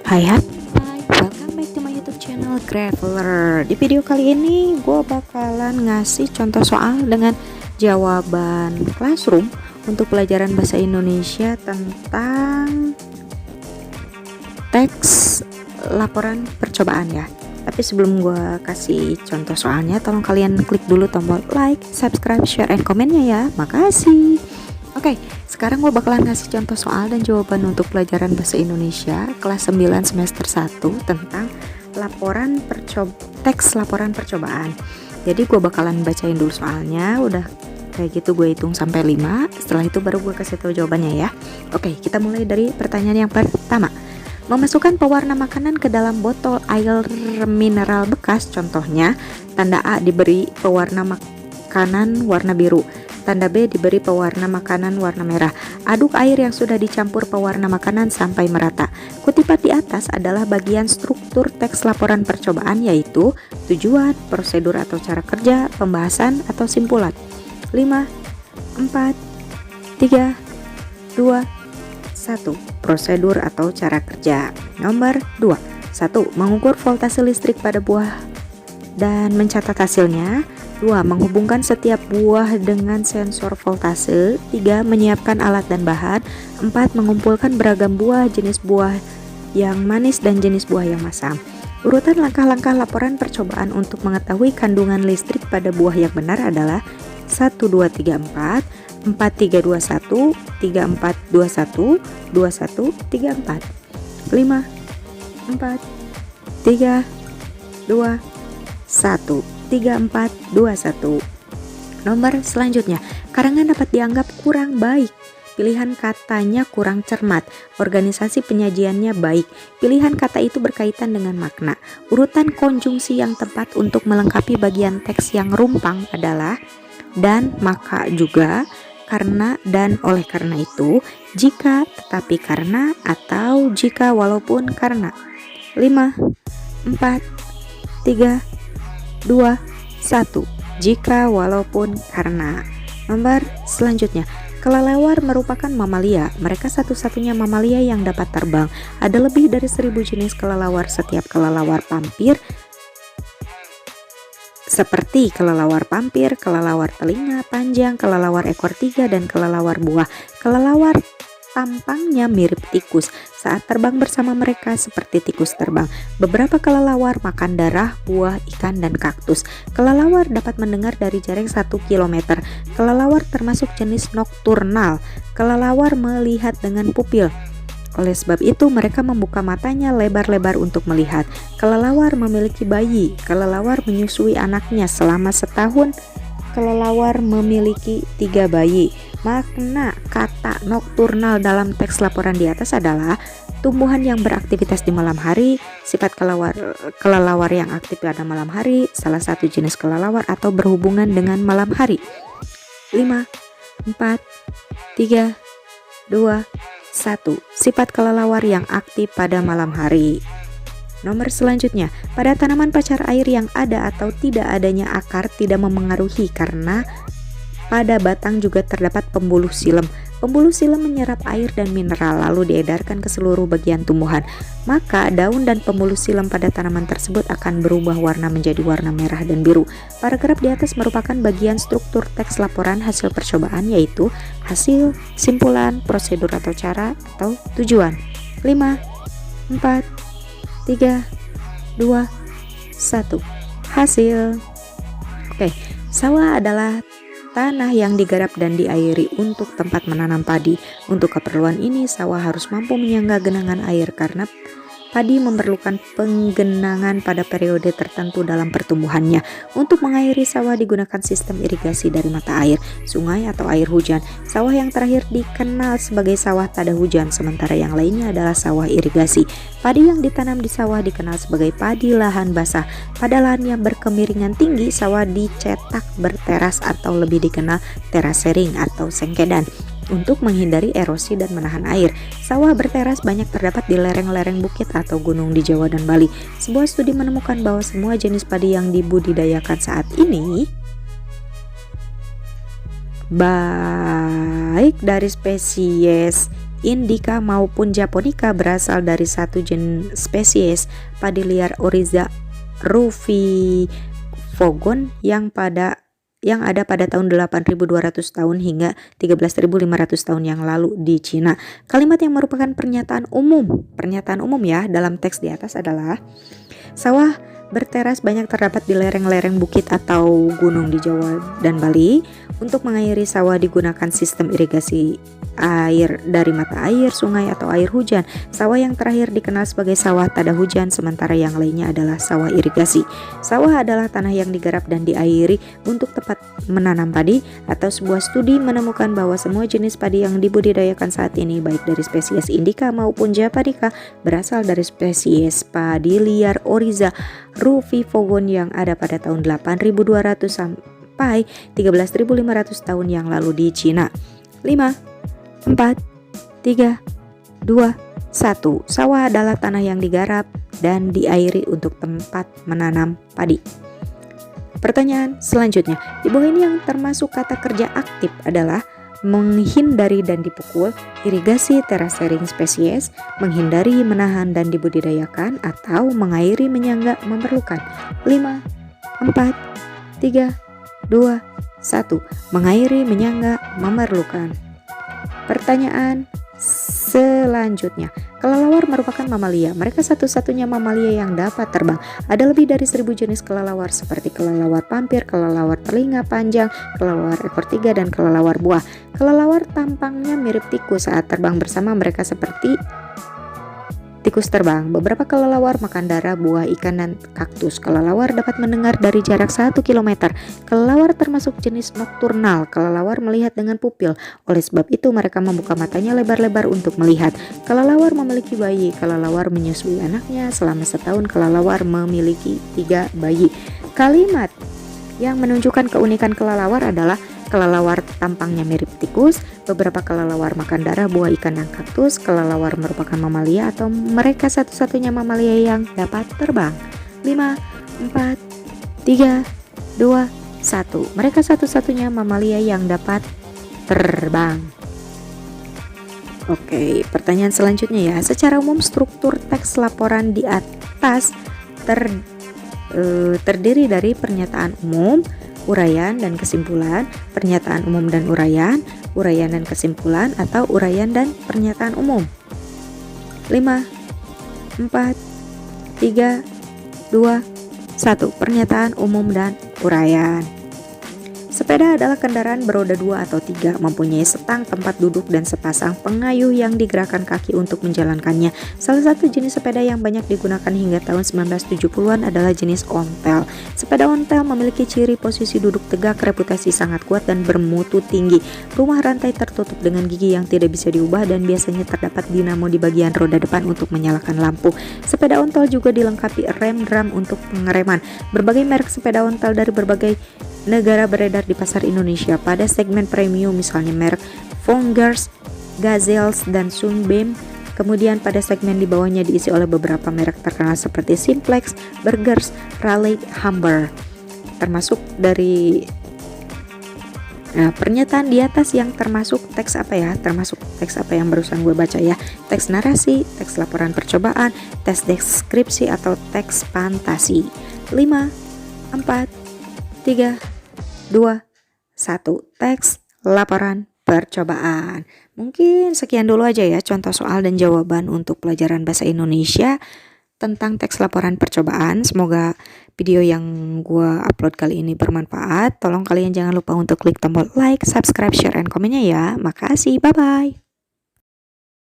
Hai, welcome back to my YouTube channel Graveler. Di video kali ini gue bakalan ngasih contoh soal dengan jawaban classroom untuk pelajaran bahasa Indonesia tentang teks laporan percobaan ya. Tapi sebelum gue kasih contoh soalnya, tolong kalian klik dulu tombol like, subscribe, share, and komennya ya. Makasih. Oke, sekarang gue bakalan ngasih contoh soal dan jawaban untuk pelajaran bahasa Indonesia kelas 9 semester 1 tentang teks laporan percobaan. Jadi gue bakalan bacain dulu soalnya, udah kayak gitu gue hitung sampai 5. Setelah itu baru gue kasih tahu jawabannya ya. Oke, kita mulai dari pertanyaan yang pertama. Memasukkan pewarna makanan ke dalam botol air mineral bekas, contohnya tanda A diberi pewarna makanan warna biru, tanda B diberi pewarna makanan warna merah. Aduk air yang sudah dicampur pewarna makanan sampai merata. Kutipan di atas adalah bagian struktur teks laporan percobaan, yaitu tujuan, prosedur atau cara kerja, pembahasan atau simpulan. 5, 4, 3, 2, 1. Prosedur atau cara kerja. Nomor 2. 1. Mengukur voltase listrik pada buah dan mencatat hasilnya. 2. Menghubungkan setiap buah dengan sensor voltase. 3. Menyiapkan alat dan bahan. 4. Mengumpulkan beragam buah, jenis buah yang manis dan jenis buah yang masam. Urutan langkah-langkah laporan percobaan untuk mengetahui kandungan listrik pada buah yang benar adalah 1, 2, 3, 4, 4, 3, 2, 1, 3, 4, 2, 1, 2, 1, 3, 4, 5, 4, 3, 2, 1, 3, 4, 2, 1. Nomor selanjutnya, karangan dapat dianggap kurang baik. Pilihan katanya kurang cermat, organisasi penyajiannya baik. Pilihan kata itu berkaitan dengan makna. Urutan konjungsi yang tepat untuk melengkapi bagian teks yang rumpang adalah dan, maka, juga, karena, dan, oleh karena itu, jika, tetapi karena, atau jika, walaupun, karena. 5, 4, 3, 2, 1. Jika, walaupun, karena. Nomor selanjutnya, kelelawar merupakan mamalia. Mereka satu-satunya mamalia yang dapat terbang. Ada lebih dari 1000 jenis kelelawar. Setiap kelelawar pampir seperti kelelawar pampir, kelelawar telinga panjang, kelelawar ekor 3, dan kelelawar buah. Kelelawar tampangnya mirip tikus. Saat terbang bersama mereka seperti tikus terbang. Beberapa kelelawar makan darah, buah, ikan, dan kaktus. Kelelawar dapat mendengar dari jarak 1 km. Kelelawar termasuk jenis nokturnal. Kelelawar melihat dengan pupil. Oleh sebab itu mereka membuka matanya lebar-lebar untuk melihat. Kelelawar memiliki bayi. Kelelawar menyusui anaknya selama setahun. Kelelawar memiliki 3 bayi. Makna kata nokturnal dalam teks laporan di atas adalah tumbuhan yang beraktivitas di malam hari, sifat kelelawar yang aktif pada malam hari, salah satu jenis kelelawar atau berhubungan dengan malam hari. 5, 4, 3, 2, 1. Sifat kelelawar yang aktif pada malam hari. Nomor selanjutnya, pada tanaman pacar air yang ada atau tidak adanya akar tidak memengaruhi karena pada batang juga terdapat pembuluh silem. Pembuluh silem menyerap air dan mineral lalu diedarkan ke seluruh bagian tumbuhan. Maka daun dan pembuluh silem pada tanaman tersebut akan berubah warna menjadi warna merah dan biru. Paragraf di atas merupakan bagian struktur teks laporan hasil percobaan, yaitu hasil, simpulan, prosedur atau cara, atau tujuan. 5, 4, 3, 2, 1. Hasil. Oke, sawah adalah tanah yang digarap dan diairi untuk tempat menanam padi. Untuk keperluan ini, sawah harus mampu menyangga genangan air karena padi memerlukan penggenangan pada periode tertentu dalam pertumbuhannya. Untuk mengairi sawah digunakan sistem irigasi dari mata air, sungai atau air hujan. Sawah yang terakhir dikenal sebagai sawah tada hujan, sementara yang lainnya adalah sawah irigasi. Padi yang ditanam di sawah dikenal sebagai padi lahan basah. Pada lahan yang berkemiringan tinggi, sawah dicetak berteras atau lebih dikenal terasering atau sengkedan. Untuk menghindari erosi dan menahan air, sawah berteras banyak terdapat di lereng-lereng bukit atau gunung di Jawa dan Bali. Sebuah studi menemukan bahwa semua jenis padi yang dibudidayakan saat ini, baik dari spesies indica maupun japonica berasal dari satu jenis spesies padi liar Oryza rufifogon yang ada pada tahun 8.200 tahun hingga 13.500 tahun yang lalu di Cina. Kalimat yang merupakan pernyataan umum ya dalam teks di atas adalah: sawah berteras banyak terdapat di lereng-lereng bukit atau gunung di Jawa dan Bali. Untuk mengairi sawah digunakan sistem irigasi air dari mata air, sungai atau air hujan. Sawah yang terakhir dikenal sebagai sawah tada hujan, sementara yang lainnya adalah sawah irigasi. Sawah adalah tanah yang digarap dan diairi untuk tepat menanam padi, atau sebuah studi menemukan bahwa semua jenis padi yang dibudidayakan saat ini, baik dari spesies indica maupun japonica, berasal dari spesies padi liar Oryza rufifogon yang ada pada tahun 8.200 sampai 13.500 tahun yang lalu di Cina. 5, 4, 3, 2, 1. Sawah adalah tanah yang digarap dan diairi untuk tempat menanam padi. Pertanyaan selanjutnya, di bawah ini yang termasuk kata kerja aktif adalah menghindari dan dipukul, irigasi terasering spesies, menghindari, menahan dan dibudidayakan, atau mengairi, menyangga, memerlukan. 5, 4, 3, 2, 1. Mengairi, menyangga, memerlukan. Pertanyaan selanjutnya, kelelawar merupakan mamalia. Mereka satu-satunya mamalia yang dapat terbang. Ada lebih dari 1.000 jenis kelelawar seperti kelelawar pampir, kelelawar telinga panjang, kelelawar ekor 3, dan kelelawar buah. Kelelawar tampangnya mirip tikus. Saat terbang bersama mereka seperti tikus terbang. Beberapa kelelawar makan darah, buah, ikan, dan kaktus. Kelelawar dapat mendengar dari jarak 1 km. Kelelawar termasuk jenis nokturnal. Kelelawar melihat dengan pupil. Oleh sebab itu mereka membuka matanya lebar-lebar untuk melihat. Kelelawar memiliki bayi. Kelelawar menyusui anaknya. Selama setahun kelelawar memiliki 3 bayi. Kalimat yang menunjukkan keunikan kelelawar adalah: kelelawar tampangnya mirip tikus, beberapa kelelawar makan darah, buah, ikan, dan kaktus. Kelelawar merupakan mamalia atau mereka satu-satunya mamalia yang dapat terbang. 5, 4, 3, 2, 1. Mereka satu-satunya mamalia yang dapat terbang. Oke, pertanyaan selanjutnya ya. Secara umum struktur teks laporan di atas terdiri dari pernyataan umum, uraian dan kesimpulan, pernyataan umum dan uraian, uraian dan kesimpulan, atau uraian dan pernyataan umum. 5, 4, 3, 2, 1. Pernyataan umum dan uraian. Sepeda adalah kendaraan beroda 2 atau 3, mempunyai setang, tempat duduk, dan sepasang pengayuh yang digerakkan kaki untuk menjalankannya. Salah satu jenis sepeda yang banyak digunakan hingga tahun 1970-an adalah jenis ontel. Sepeda ontel memiliki ciri posisi duduk tegak, reputasi sangat kuat, dan bermutu tinggi. Rumah rantai tertutup dengan gigi yang tidak bisa diubah, dan biasanya terdapat dinamo di bagian roda depan untuk menyalakan lampu. Sepeda ontel juga dilengkapi rem drum untuk pengereman. Berbagai merek sepeda ontel dari berbagai negara beredar di pasar Indonesia pada segmen premium, misalnya merek Vongers, Gazelles, dan Sunbeam. Kemudian pada segmen di bawahnya diisi oleh beberapa merek terkenal seperti Simplex, Burgers, Raleigh, Humber. Termasuk dari pernyataan di atas yang termasuk teks apa ya? Termasuk teks apa yang barusan gue baca ya? Teks narasi, teks laporan percobaan, teks deskripsi, atau teks fantasi. 5, 4, 3, 2, 1. Teks laporan percobaan. Mungkin sekian dulu aja ya contoh soal dan jawaban untuk pelajaran bahasa Indonesia tentang teks laporan percobaan. Semoga video yang gue upload kali ini bermanfaat. Tolong kalian jangan lupa untuk klik tombol like, subscribe, share, and komennya ya. Makasih, bye-bye.